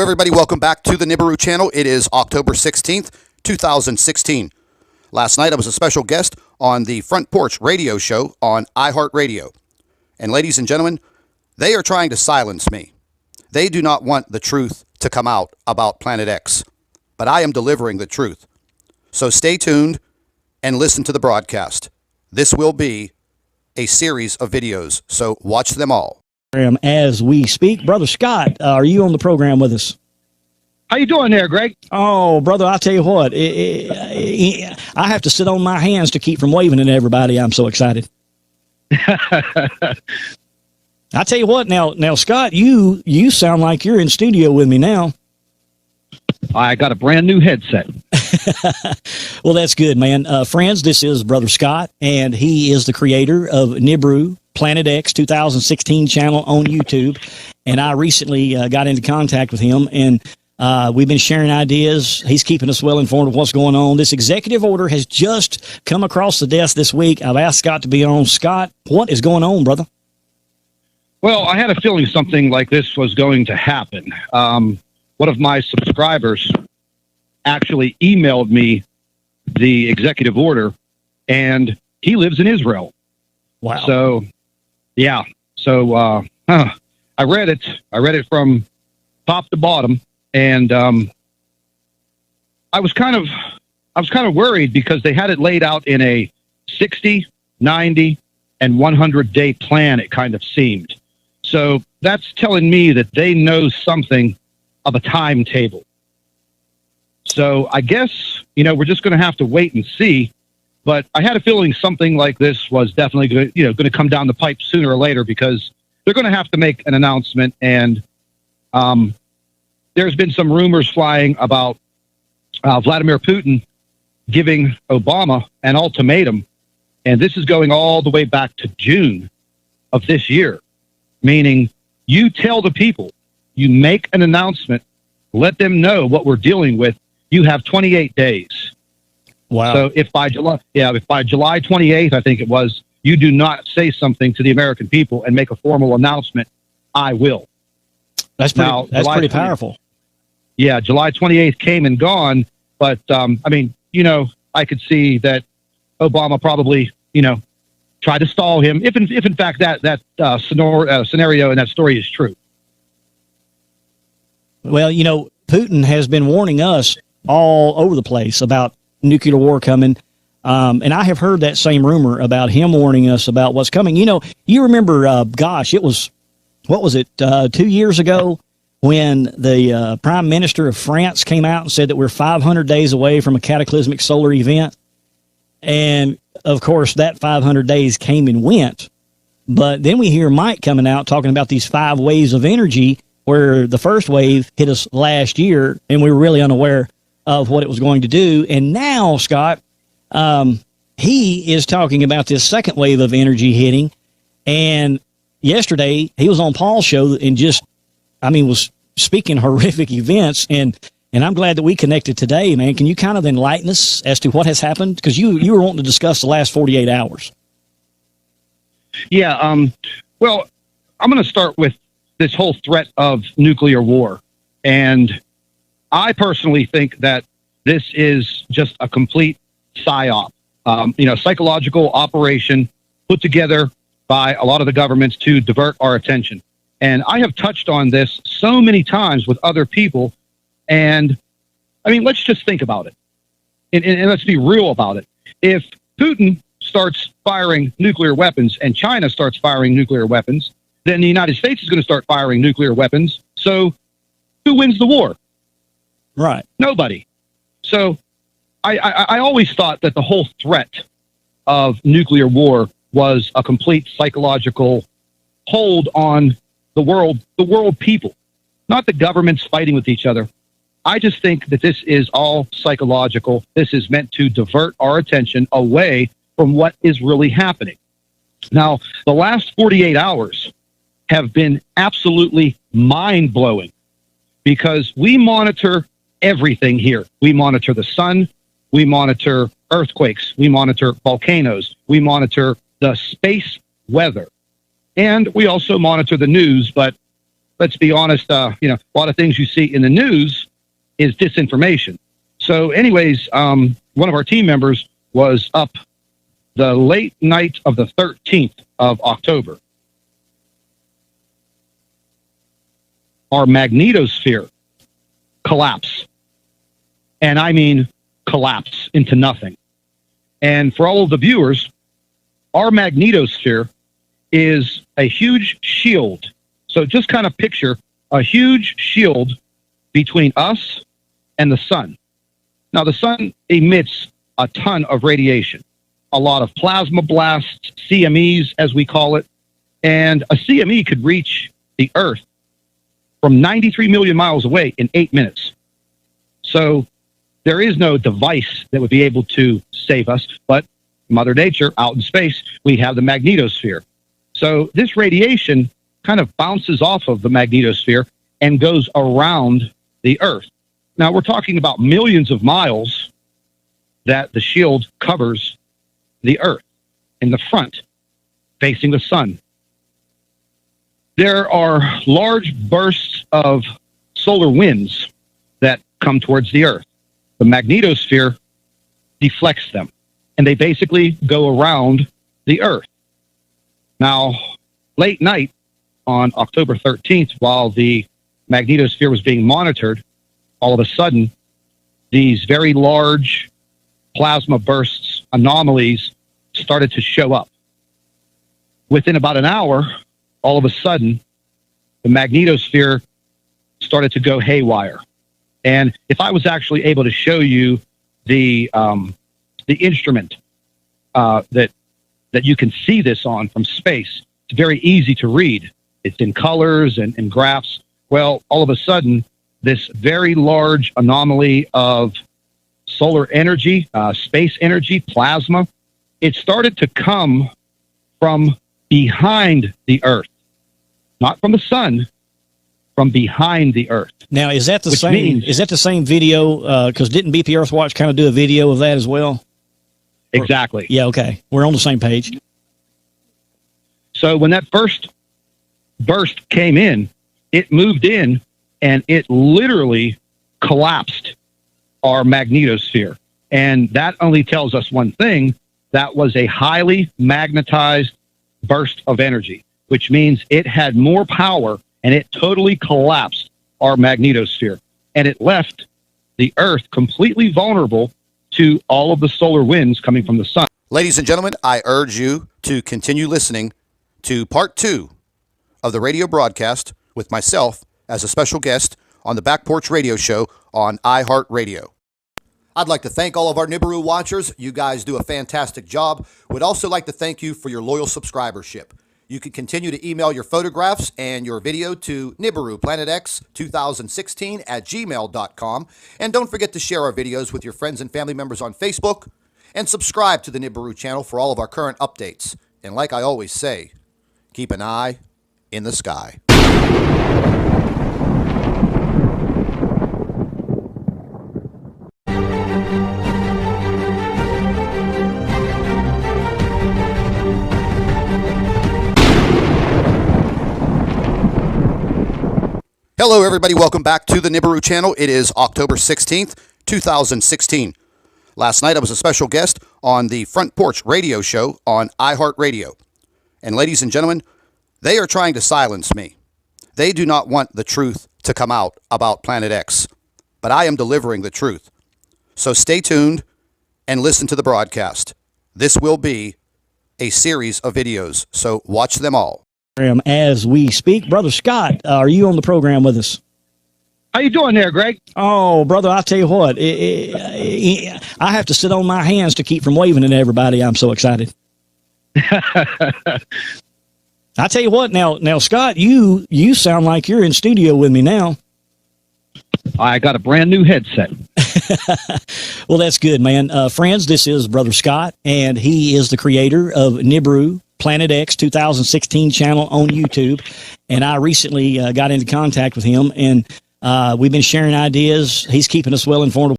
everybody. Welcome back to the Nibiru channel. It is October 16th, 2016. Last night, I was a special guest on the Front Porch radio show on iHeartRadio. And ladies and gentlemen, they are trying to silence me. They do not want the truth to come out about Planet X. But I am delivering the truth. So stay tuned and listen to the broadcast. This will be a series of videos, so watch them all. As we speak, Brother Scott, are you on the program with us? How you doing there, Greg? Oh, brother, I tell you what, I have to sit on my hands to keep from waving at everybody. I'm so excited. I tell you what, now, Scott, you sound like you're in studio with me now. I got a brand new headset. Well, that's good, man. Friends, this is Brother Scott, and he is the creator of Nibiru, Planet X 2016 channel on YouTube. And I recently got into contact with him, and we've been sharing ideas. He's keeping us well informed of what's going on. This executive order has just come across the desk this week. I've asked Scott to be on. Scott, what is going on, brother? Well, I had a feeling something like this was going to happen. One of my subscribers actually emailed me the executive order, and he lives in Israel. Wow. So, yeah. So I read it. I read it from top to bottom, and I was kind of worried because they had it laid out in a 60, 90, and 100-day plan, it kind of seemed. So that's telling me that they know something of a timetable. So I guess, we're just going to have to wait and see. But I had a feeling something like this was definitely going to come down the pipe sooner or later, because they're going to have to make an announcement. And there's been some rumors flying about Vladimir Putin giving Obama an ultimatum. And this is going all the way back to June of this year, meaning you tell the people, you make an announcement, let them know what we're dealing with. You have 28 days. Wow. So if by July 28th, I think it was, you do not say something to the American people and make a formal announcement, I will. That's pretty powerful. Yeah, July 28th came and gone, but I could see that Obama probably, tried to stall him. If in fact that scenario and that story is true. Well, Putin has been warning us all over the place about nuclear war coming. And I have heard that same rumor about him warning us about what's coming. You remember, it was, 2 years ago when the Prime Minister of France came out and said that we're 500 days away from a cataclysmic solar event. And, of course, that 500 days came and went. But then we hear Mike coming out talking about these 5 waves of energy, where the first wave hit us last year, and we were really unaware of what it was going to do. And now, Scott, he is talking about this second wave of energy hitting. And yesterday, he was on Paul's show and was speaking horrific events. And I'm glad that we connected today, man. Can you kind of enlighten us as to what has happened? Because you were wanting to discuss the last 48 hours. Yeah. Well, I'm going to start with this whole threat of nuclear war. And I personally think that this is just a complete psyop, psychological operation put together by a lot of the governments to divert our attention. And I have touched on this so many times with other people. And let's just think about it. And let's be real about it. If Putin starts firing nuclear weapons and China starts firing nuclear weapons, then the United States is going to start firing nuclear weapons. So who wins the war? Right. Nobody. So I always thought that the whole threat of nuclear war was a complete psychological hold on the world people, not the governments fighting with each other. I just think that this is all psychological. This is meant to divert our attention away from what is really happening. Now, the last 48 hours have been absolutely mind-blowing, because we monitor everything here. We monitor the sun, we monitor earthquakes, we monitor volcanoes, we monitor the space weather, and we also monitor the news. But let's be honest, a lot of things you see in the news is disinformation. So anyways, one of our team members was up the late night of the 13th of October. Our magnetosphere collapsed. And I mean collapse into nothing. And for all of the viewers, our magnetosphere is a huge shield. So just kind of picture a huge shield between us and the sun. Now, the sun emits a ton of radiation, a lot of plasma blasts, CMEs, as we call it. And a CME could reach the Earth from 93 million miles away in 8 minutes. So there is no device that would be able to save us, but Mother Nature, out in space, we have the magnetosphere. So this radiation kind of bounces off of the magnetosphere and goes around the Earth. Now, we're talking about millions of miles that the shield covers the Earth in the front, facing the sun. There are large bursts of solar winds that come towards the Earth. The magnetosphere deflects them, and they basically go around the Earth. Now, late night on October 13th, while the magnetosphere was being monitored, all of a sudden, these very large plasma bursts, anomalies, started to show up. Within about an hour, all of a sudden, the magnetosphere started to go haywire. And if I was actually able to show you the instrument that you can see this on from space, it's very easy to read. It's in colors and graphs. Well, all of a sudden, this very large anomaly of solar energy, space energy, plasma, it started to come from behind the Earth, not from the sun, from behind the Earth. Now, is that the same? Is that the same video? Because didn't BP Earthwatch kind of do a video of that as well? Exactly. Yeah. Okay, we're on the same page. So when that first burst came in, it moved in and it literally collapsed our magnetosphere. And that only tells us one thing: that was a highly magnetized burst of energy, which means it had more power and it totally collapsed our magnetosphere. And it left the Earth completely vulnerable to all of the solar winds coming from the sun. Ladies and gentlemen, I urge you to continue listening to part 2 of the radio broadcast with myself as a special guest on the Back Porch Radio Show on iHeartRadio. I'd like to thank all of our Nibiru watchers. You guys do a fantastic job. Would also like to thank you for your loyal subscribership. You can continue to email your photographs and your video to NibiruPlanetX2016@gmail.com. And don't forget to share our videos with your friends and family members on Facebook. And subscribe to the Nibiru channel for all of our current updates. And like I always say, keep an eye in the sky. Hello, everybody. Welcome back to the Nibiru channel. It is October 16th, 2016. Last night, I was a special guest on the Front Porch Radio Show on iHeartRadio. And ladies and gentlemen, they are trying to silence me. They do not want the truth to come out about Planet X. But I am delivering the truth. So stay tuned and listen to the broadcast. This will be a series of videos, so watch them all. As we speak. Brother Scott, are you on the program with us? How you doing there, Greg? Oh, brother, I tell you what, I have to sit on my hands to keep from waving at everybody. I'm so excited. I tell you what, now, Scott, you sound like you're in studio with me now. I got a brand new headset. Well, that's good, man. Friends, this is Brother Scott, and he is the creator of Nibiru Planet X 2016 channel on YouTube. And I recently got into contact with him, and we've been sharing ideas. He's keeping us well informed